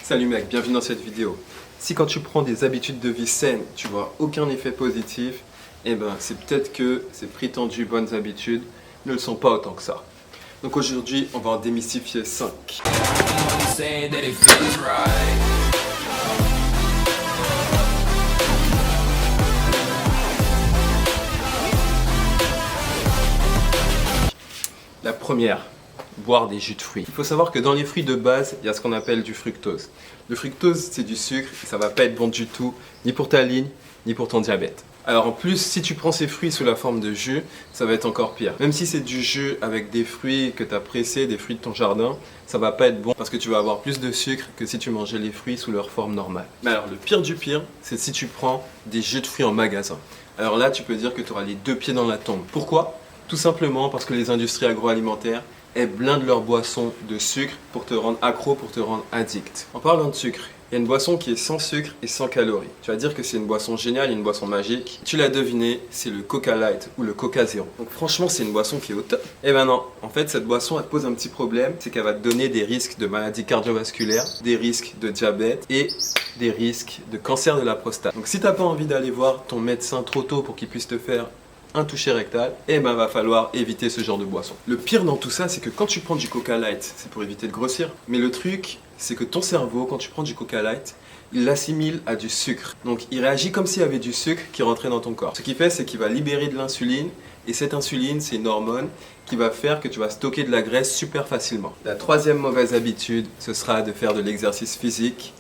Salut mec, bienvenue dans cette vidéo. Si quand tu prends des habitudes de vie saines, tu vois aucun effet positif, eh ben c'est peut-être que ces prétendues bonnes habitudes ne le sont pas autant que ça. Donc aujourd'hui, on va en démystifier 5. La première, boire des jus de fruits. Il faut savoir que dans les fruits de base, il y a ce qu'on appelle du fructose. Le fructose, c'est du sucre et ça va pas être bon du tout, ni pour ta ligne, ni pour ton diabète. Alors en plus, si tu prends ces fruits sous la forme de jus, ça va être encore pire. Même si c'est du jus avec des fruits que tu as pressés, des fruits de ton jardin, ça va pas être bon parce que tu vas avoir plus de sucre que si tu mangeais les fruits sous leur forme normale. Mais alors le pire du pire, c'est si tu prends des jus de fruits en magasin. Alors là, tu peux dire que tu auras les deux pieds dans la tombe. Pourquoi ? Tout simplement parce que les industries agroalimentaires, elles blindent leurs boissons de sucre pour te rendre accro, pour te rendre addict. En parlant de sucre, il y a une boisson qui est sans sucre et sans calories. Tu vas dire que c'est une boisson géniale, une boisson magique. Tu l'as deviné, c'est le Coca Light ou le Coca Zéro. Donc franchement, c'est une boisson qui est au top. Eh ben non, en fait, cette boisson, elle te pose un petit problème. C'est qu'elle va te donner des risques de maladies cardiovasculaires, des risques de diabète et des risques de cancer de la prostate. Donc si tu n'as pas envie d'aller voir ton médecin trop tôt pour qu'il puisse te faire un toucher rectal, eh ben va falloir éviter ce genre de boisson. Le pire dans tout ça, c'est que quand tu prends du Coca Light, c'est pour éviter de grossir. Mais le truc, c'est que ton cerveau, quand tu prends du Coca Light, il l'assimile à du sucre. Donc il réagit comme s'il y avait du sucre qui rentrait dans ton corps. Ce qu'il fait, c'est qu'il va libérer de l'insuline. Et cette insuline, c'est une hormone qui va faire que tu vas stocker de la graisse super facilement. La troisième mauvaise habitude, ce sera de faire de l'exercice physique,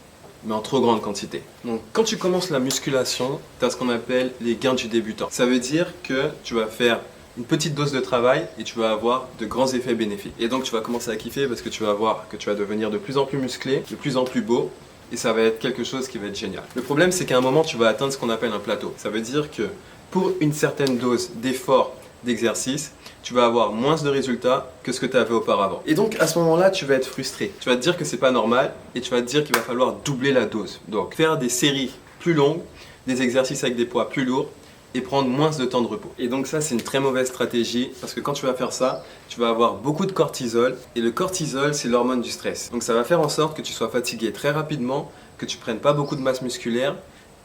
mais en trop grande quantité. Donc quand tu commences la musculation, tu as ce qu'on appelle les gains du débutant. Ça veut dire que tu vas faire une petite dose de travail et tu vas avoir de grands effets bénéfiques. Et donc tu vas commencer à kiffer parce que tu vas voir que tu vas devenir de plus en plus musclé, de plus en plus beau, et ça va être quelque chose qui va être génial. Le problème, c'est qu'à un moment, tu vas atteindre ce qu'on appelle un plateau. Ça veut dire que pour une certaine dose d'effort, d'exercice, tu vas avoir moins de résultats que ce que tu avais auparavant. Et donc à ce moment-là, tu vas être frustré. Tu vas te dire que c'est pas normal et tu vas te dire qu'il va falloir doubler la dose. Donc faire des séries plus longues, des exercices avec des poids plus lourds et prendre moins de temps de repos. Et donc ça, c'est une très mauvaise stratégie parce que quand tu vas faire ça, tu vas avoir beaucoup de cortisol et le cortisol, c'est l'hormone du stress. Donc ça va faire en sorte que tu sois fatigué très rapidement, que tu prennes pas beaucoup de masse musculaire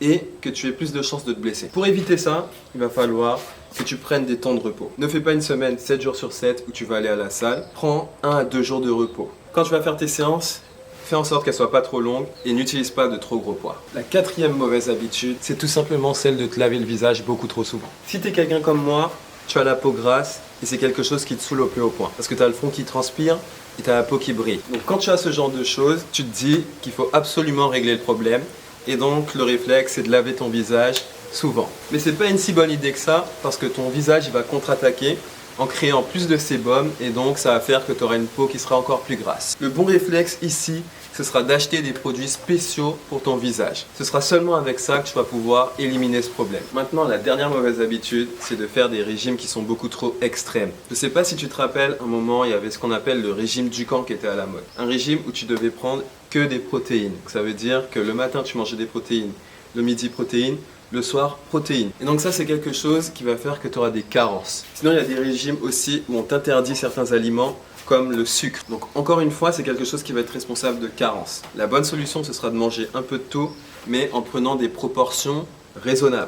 et que tu aies plus de chances de te blesser. Pour éviter ça, il va falloir que tu prennes des temps de repos. Ne fais pas une semaine 7 jours sur 7 où tu vas aller à la salle. Prends 1 à 2 jours de repos. Quand tu vas faire tes séances, fais en sorte qu'elles ne soient pas trop longues et n'utilise pas de trop gros poids. La quatrième mauvaise habitude, c'est tout simplement celle de te laver le visage beaucoup trop souvent. Si tu es quelqu'un comme moi, tu as la peau grasse et c'est quelque chose qui te saoule au plus haut point. Parce que tu as le front qui transpire et tu as la peau qui brille. Donc quand tu as ce genre de choses, tu te dis qu'il faut absolument régler le problème. Et donc le réflexe, c'est de laver ton visage souvent. Mais c'est pas une si bonne idée que ça, parce que ton visage il va contre-attaquer en créant plus de sébum et donc ça va faire que tu auras une peau qui sera encore plus grasse. Le bon réflexe ici, ce sera d'acheter des produits spéciaux pour ton visage. Ce sera seulement avec ça que tu vas pouvoir éliminer ce problème. Maintenant, la dernière mauvaise habitude, c'est de faire des régimes qui sont beaucoup trop extrêmes. Je ne sais pas si tu te rappelles, un moment, il y avait ce qu'on appelle le régime Dukan qui était à la mode. Un régime où tu devais prendre que des protéines. Ça veut dire que le matin, tu mangeais des protéines, le midi, protéines, le soir, protéines. Et donc ça, c'est quelque chose qui va faire que tu auras des carences. Sinon, il y a des régimes aussi où on t'interdit certains aliments comme le sucre. Donc encore une fois, c'est quelque chose qui va être responsable de carences. La bonne solution, ce sera de manger un peu de tout, mais en prenant des proportions raisonnables.